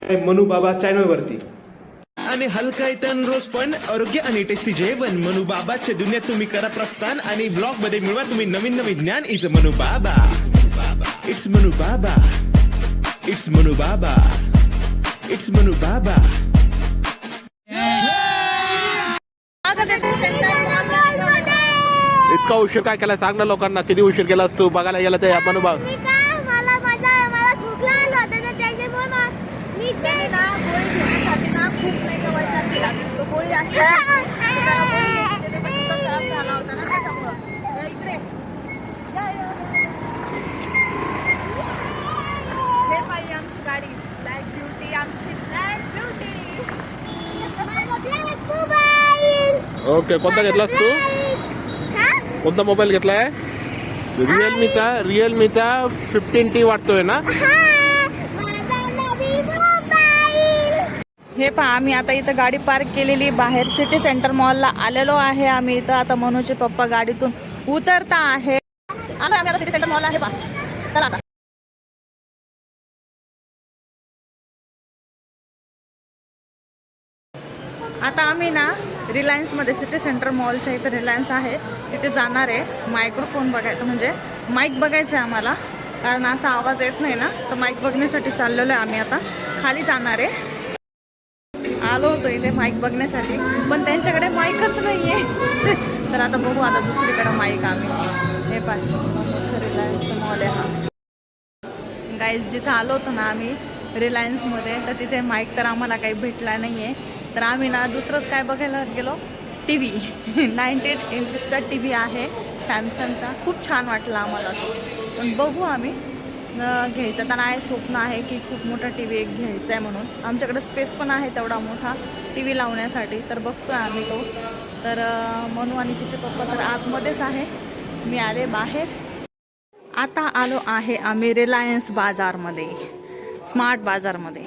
मनू बाबा चॅनल वरती आणि हलका तन रोज पण आरोग्य आणि टेस्टी जेवण मनू बाबाच्या दुनियेत तुम्ही करा प्रस्थान आणि ब्लॉग मध्ये मिळवा तुम्ही नवीन नवीन ज्ञान. इट्स मनू बाबा, इट्स मनू बाबा, इट्स मनू बाबा, इट्स मनू बाबा. इतका उशीर काय केला सांग ना लोकांना, किती उशीर केलास तू बघायला गेला ते मनू बाबा. खूप नाही गवायचा तिला तो गोळी अशी खराब झाला होता ना त्याच्यामुळं. इकडे हे पाहिजे आमची गाडी ब्लॅक ब्युटी, आमची ब्लॅक ब्युटी. ओके, कोणता घेतलास तू? कोणता मोबाईल घेतलाय? रिअलमीचा 15T वाटतोय ना? हे पहा, आम्ही आता इथं गाडी पार्क केलेली बाहेर सिटी सेंटर मॉलला आलेलो आहे. आम्ही इथं आता मनूचे पप्पा गाडीतून उतरता आहे. आम्ही आता सिटी सेंटर मॉल आहे पहा. चला आता आम्ही ना रिलायन्समध्ये सिटी सेंटर मॉलच्या इथं रिलायन्स आहे तिथे जाणार आहे. मायक्रोफोन बघायचं म्हणजे माईक बघायचं आहे आम्हाला, कारण असा आवाज येत नाही ना, तर माईक बघण्यासाठी चाललेलो आहे. आम्ही आता खाली जाणार आहे. आलो होतो इथे माईक बघण्यासाठी, पण त्यांच्याकडे माईकच नाही आहे. तर आता बघू आता दुसरीकडे माईक आम्ही. हे पाहिजे रिलायन्स मॉल आहे हा. गाईज जिथं आलो होतो ना आम्ही रिलायन्समध्ये, तर तिथे माईक तर आम्हाला काही भेटला नाही आहे. तर आम्ही ना दुसरंच काय बघायला गेलो, टी व्ही. 98 इंचेसचा टी व्ही आहे सॅमसंगचा. खूप छान वाटला आम्हाला तो, पण बघू आम्ही घ्यायचं तर नाही. स्वप्न आहे की खूप मोठा टी व्ही एक घ्यायचा आहे म्हणून. आमच्याकडे स्पेस पण आहे तेवढा मोठा टी व्ही लावण्यासाठी, तर बघतोय आम्ही तो. तर मनू आणि तिचे पप्पा तर आतमध्येच आहे, मी आले बाहेर. आता आलो आहे आम्ही रिलायन्स बाजारमध्ये, स्मार्ट बाजारमध्ये.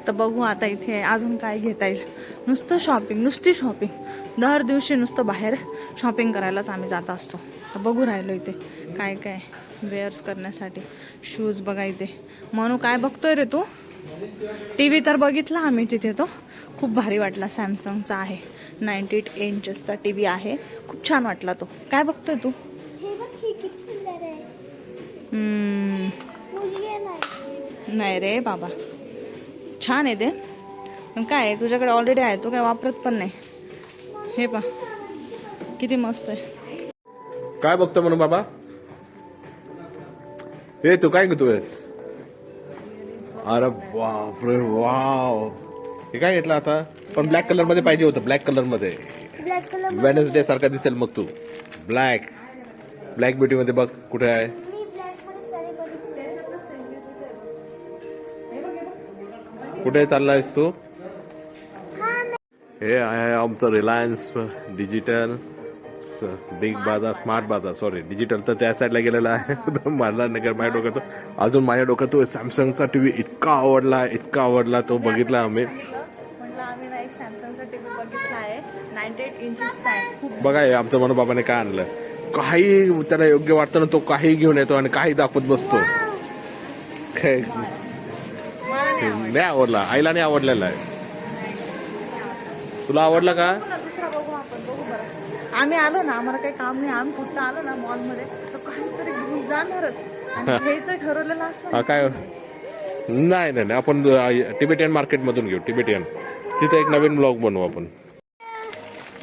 तर बघू आता इथे अजून काय घेता येईल. नुसतं शॉपिंग, नुसती शॉपिंग. दर दिवशी नुसतं बाहेर शॉपिंग करायलाच आम्ही जात असतो. तर बघू राहिलो इथे काय काय वेअर्स करण्यासाठी. शूज बघा इथे. म्हणून काय बघतोय रे तू? टी व्ही तर बघितला आम्ही तिथे, तो खूप भारी वाटला. सॅमसंगचा आहे, 98 इंचेसचा टी व्ही आहे. खूप छान वाटला तो. काय बघतोय तू? नाही रे बाबा, छान आहे ते, पण काय आहे तुझ्याकडे ऑलरेडी आहे, तू काय वापरत पण नाही. हे पा किती मस्त आहे. काय बघतो म्हणून बाबा? हे तू काय घेतोयस? अरे बापरे, वाव. हे काय घेतलं आता? पण ब्लॅक कलर मध्ये पाहिजे होतं, ब्लॅक कलर मध्ये. वेडनेसडे सारखा दिसेल मग तू. ब्लॅक ब्युटी मध्ये बघ कुठे आहे. कुठे चाललायस तू? हे आहे आमचं रिलायन्स डिजिटल बिग बाजार, स्मार्ट बाजार. सॉरी, डिजिटल तर त्या साईडला गेलेला आहे. मला नगर माझ्या डोक्यात. अजून माझ्या डोक्यात तो सॅमसंगचा टीव्ही इतका आवडला तो बघितला आम्ही. म्हटलं आम्ही ना एक सॅमसंगचा टीव्ही बघितला आहे, 98 इंचेसचा आहे. बघा हे आमचं मनू बाबाने काय आणलं. काही त्याला योग्य वाटतं ना तो काही घेऊन येतो आणि काही दाखवत बसतो. नाही आवडला, आईला नाही आवडलेला आहे. तुला आवडला का? दुसरा बघू आपण, बघू बरं. आम्ही आलो ना, आम्हाला काही काम नाही, आम्ही फक्त आलो ना मॉलमध्ये तर काहीतरी घेऊन जाणारच. आणि घ्यायचं ठरवलेलं असतं. हा काय? नाही आपण टिबेटियन मार्केट मधून घेऊ. टिबेटियन तिथे एक नवीन ब्लॉग बनवू आपण.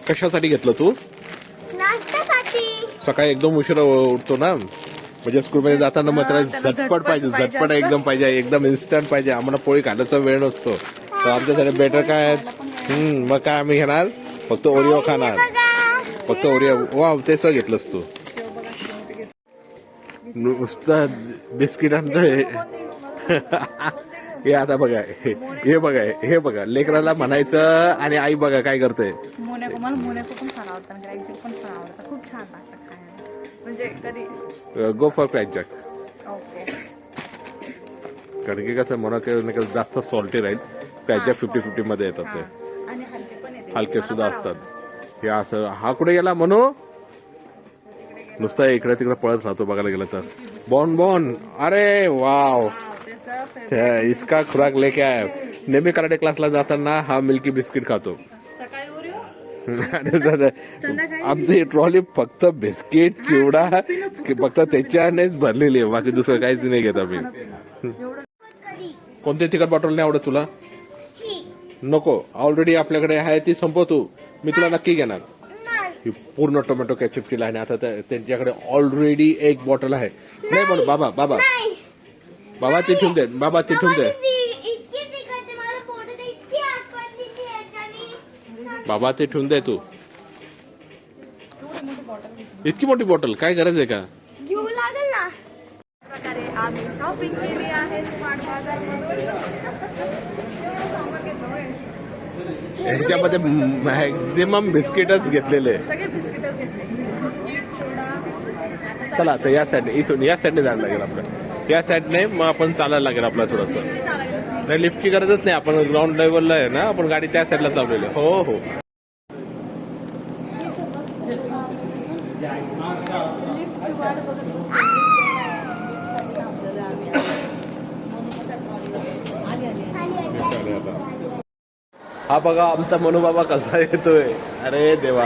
कशासाठी घेतलं तू? सकाळी एकदम उशिरा उठतो ना, म्हणजे स्कूलमध्ये जाताना मग त्याला झटपट पाहिजे, एकदम पाहिजे, एकदम इन्स्टंट पाहिजे. आम्हाला पोळी खाण्याचा वेळ नसतो, तर आमच्यासाठी बेटर काय. मग काय आम्ही घेणार? फक्त ओरिओ खाणार, फक्त ओरिओ. वा, ते सगळं घेतलंस तू. नुसतं बिस्किटांचं हे आता बघा, हे बघा लेकराला म्हणायचं आणि आई बघा काय करते. मोनॅको पण छान आवडतं, ग्रॅक पण छान आवडतं. खूप छान लागतं खायला. म्हणजे कधी go for crack jack. Okay. कारण की कसं मोनॅको जास्त सॉल्टी राहील. क्रॅक जॅक 50-50 मध्ये येतात ते, आणि हलके पण येते, हलके सुद्धा असतात. हे असं. हा कुठे गेला म्हणू? नुसता इकडे तिकडे पळत राहतो बघायला गेलं तर. बॉन. अरे वाव, इसका खुराक लेके आया. नेहमी कराटे क्लासला जाताना हा मिल्की बिस्किट खातो. सकाळी ओरिओ, आणि संध्याकाळी आमची ट्रॉली फक्त बिस्किट चिवडा फक्त त्याच्यानेच भरलेली आहे. बाकी दुसरं काहीच नाही घेत आम्ही. कोणते तिखट बॉटल नाही आवडत तुला? नको, ऑलरेडी आपल्याकडे आहे ती संपव तू. मी तुला नक्की घेणार. ही पूर्ण टोमॅटो केचपची लाईन. आता त्यांच्याकडे ऑलरेडी एक बॉटल आहे. नाही पण बाबा बाबा बाबा तिथून दे, बाबा तिथून दे, बाबा ते ठेवून दे तू. इतकी मोठी बॉटल काय गरज आहे का? घेऊ लागेल ना. प्रकारे आम्ही शॉपिंग केली आहे स्मार्ट बाजारमधून. ह्याच्यामध्ये मॅक्झिमम बिस्किटच घेतलेले. सगळे बिस्किटच घेतले. बिस्किट, चिवडा. चला आता या साईडने, इथून या साईडने जायला लागेल आपलं. या साईडने मग आपण चालायला लागेल आपल्याला थोडंसं. नाही, लिफ्टची गरजच नाही. आपण ग्राउंड लेवलला आहे ना, आपण गाडी त्या साईडला चालवलेली. हो हो. हा बघा आमचा मनोबाबा कसा येतोय. अरे देवा,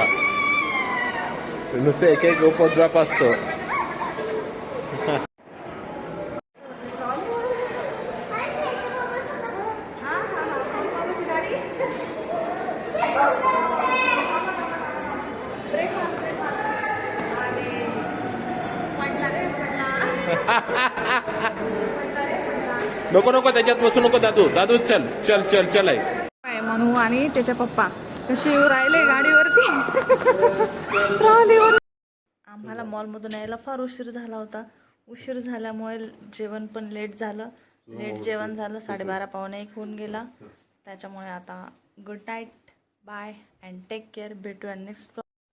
नुसते एक एक उपद्व्याप असतो. नको नको त्याच्यात बसू नको दादू. दादू चल चल चल चल आहे. मनू आणि त्याच्या पप्पा कशी येऊ राहिले गाडीवरती. ट्रॉलीवर. आम्हाला मॉलमधून यायला फार उशीर झाला होता. उशीर झाल्यामुळे जेवण पण लेट झालं. लेट जेवण झालं. 12:30 पावणे 1 होऊन गेला. त्याच्यामुळे आता good night, bye and take care. भेटूया नेक्स्ट